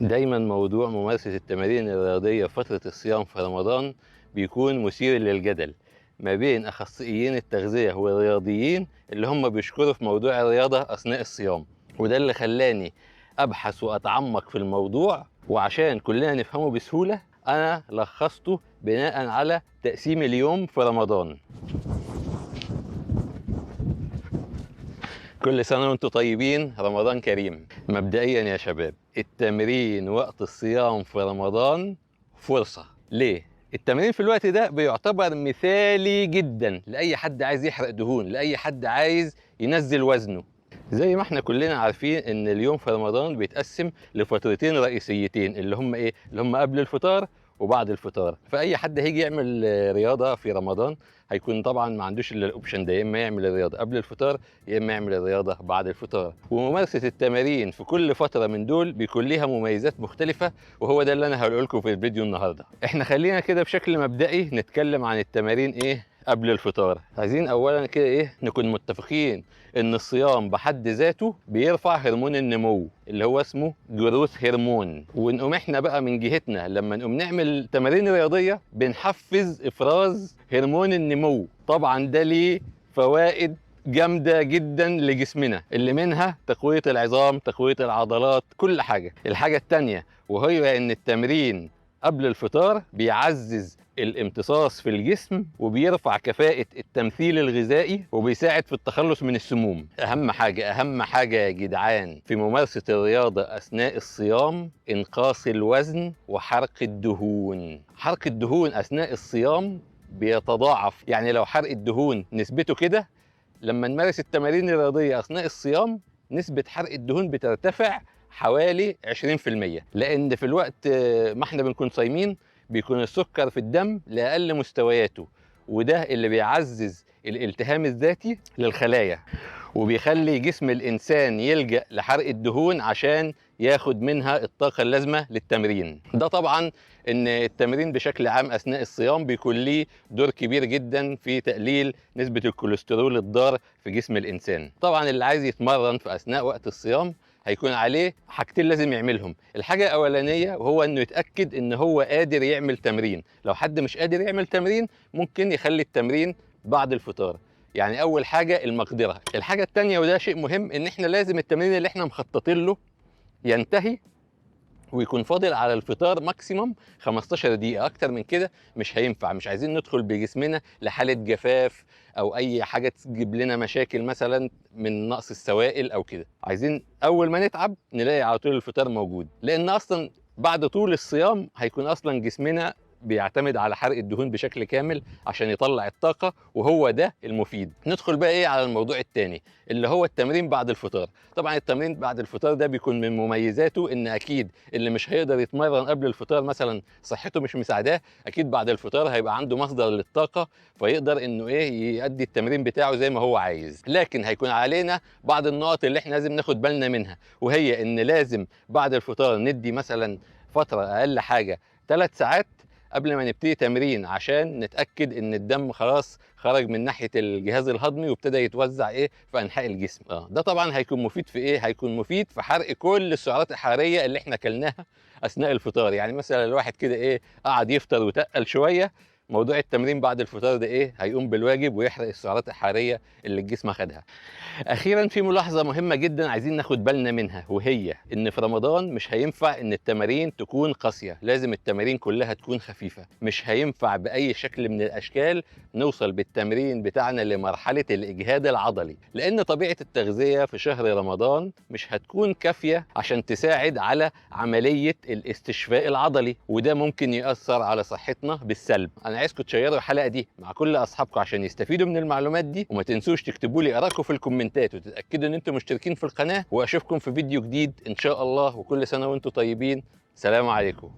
دايما موضوع ممارسة التمارين الرياضية في فترة الصيام في رمضان بيكون مثير للجدل ما بين أخصائيين التغذية والرياضيين اللي هم بيشكروا في موضوع الرياضة أثناء الصيام. وده اللي خلاني أبحث وأتعمق في الموضوع، وعشان كلنا نفهمه بسهولة أنا لخصته بناء على تقسيم اليوم في رمضان. كل سنة وانتم طيبين، رمضان كريم. مبدئيا يا شباب، التمرين وقت الصيام في رمضان فرصة. ليه؟ التمرين في الوقت ده بيعتبر مثالي جدا لأي حد عايز يحرق دهون، لأي حد عايز ينزل وزنه. زي ما احنا كلنا عارفين ان اليوم في رمضان بيتقسم لفترتين رئيسيتين، اللي هم ايه؟ اللي هم قبل الفطار وبعد الفطار. فاي حد هيجي يعمل رياضه في رمضان هيكون طبعا ما عندوش الا الاوبشن ده، يا اما يعمل الرياضه قبل الفطار يا اما يعمل الرياضه بعد الفطار. وممارسه التمارين في كل فتره من دول بيكون ليها مميزات مختلفه، وهو ده اللي انا هقوله لكم في الفيديو النهارده. احنا خلينا كده بشكل مبدئي نتكلم عن التمارين ايه قبل الفطار. عايزين اولا كده ايه نكون متفقين ان الصيام بحد ذاته بيرفع هرمون النمو اللي هو اسمه جروث هرمون، ونقوم احنا بقى من جهتنا لما نقوم نعمل تمارين رياضيه بنحفز افراز هرمون النمو. طبعا ده ليه فوائد جامده جدا لجسمنا، اللي منها تقويه العظام، تقويه العضلات، كل حاجه. الحاجه التانيه وهي ان التمرين قبل الفطار بيعزز الامتصاص في الجسم وبيرفع كفاءة التمثيل الغذائي وبيساعد في التخلص من السموم. أهم حاجة يا جدعان في ممارسة الرياضة أثناء الصيام إنقاص الوزن وحرق الدهون. حرق الدهون أثناء الصيام بيتضاعف، يعني لو حرق الدهون نسبته كده، لما نمارس التمارين الرياضية أثناء الصيام نسبة حرق الدهون بترتفع حوالي 20%، لأن في الوقت ما احنا بنكون صايمين بيكون السكر في الدم لأقل مستوياته، وده اللي بيعزز الالتهام الذاتي للخلايا وبيخلي جسم الإنسان يلجأ لحرق الدهون عشان ياخد منها الطاقة اللازمة للتمرين. ده طبعا ان التمرين بشكل عام اثناء الصيام بيكون ليه دور كبير جدا في تقليل نسبة الكوليسترول الضار في جسم الانسان. طبعا اللي عايز يتمرن في اثناء وقت الصيام هيكون عليه حاجتين لازم يعملهم. الحاجة الاولانية وهو انه يتأكد ان هو قادر يعمل تمرين. لو حد مش قادر يعمل تمرين ممكن يخلي التمرين بعد الفطار. يعني اول حاجة المقدرة. الحاجة التانية وده شيء مهم، ان احنا لازم التمرين اللي احنا مخططين له ينتهي ويكون فاضل على الفطار ماكسيموم 15 دقيقة. أكتر من كده مش هينفع. مش عايزين ندخل بجسمنا لحالة جفاف أو أي حاجة تجيب لنا مشاكل مثلا من نقص السوائل أو كده. عايزين أول ما نتعب نلاقي على طول الفطار موجود، لأن أصلا بعد طول الصيام هيكون أصلا جسمنا بيعتمد على حرق الدهون بشكل كامل عشان يطلع الطاقة، وهو ده المفيد. ندخل بقى ايه على الموضوع التاني اللي هو التمرين بعد الفطار. طبعا التمرين بعد الفطار ده بيكون من مميزاته ان اكيد اللي مش هيقدر يتمرن قبل الفطار مثلا صحته مش مساعداه، اكيد بعد الفطار هيبقى عنده مصدر للطاقة فيقدر انه ايه يؤدي التمرين بتاعه زي ما هو عايز. لكن هيكون علينا بعض النقط اللي احنا لازم ناخد بالنا منها، وهي ان لازم بعد الفطار ندي مثلا فترة اقل حاجة 3 ساعات قبل ما نبتدي تمرين عشان نتأكد ان الدم خلاص خرج من ناحية الجهاز الهضمي وابتدى يتوزع ايه في انحاء الجسم. ده طبعا هيكون مفيد في ايه؟ هيكون مفيد في حرق كل السعرات الحرارية اللي احنا اكلناها اثناء الفطار. يعني مثلا الواحد كده ايه قعد يفطر وتقل شوية، موضوع التمرين بعد الفطار ده ايه هيقوم بالواجب ويحرق السعرات الحرارية اللي الجسم خدها. اخيرا في ملاحظه مهمه جدا عايزين ناخد بالنا منها، وهي ان في رمضان مش هينفع ان التمارين تكون قاسيه، لازم التمارين كلها تكون خفيفه. مش هينفع باي شكل من الاشكال نوصل بالتمرين بتاعنا لمرحله الاجهاد العضلي، لان طبيعه التغذيه في شهر رمضان مش هتكون كافيه عشان تساعد على عمليه الاستشفاء العضلي، وده ممكن ياثر على صحتنا بالسلب. انا عايزكم تشيروا الحلقه دي مع كل اصحابكم عشان يستفيدوا من المعلومات دي، وما تنسوش تكتبوا لي ارائكم في الكومنتات وتتاكدوا ان انتم مشتركين في القناه، واشوفكم في فيديو جديد ان شاء الله. وكل سنه وانتم طيبين. سلام عليكم.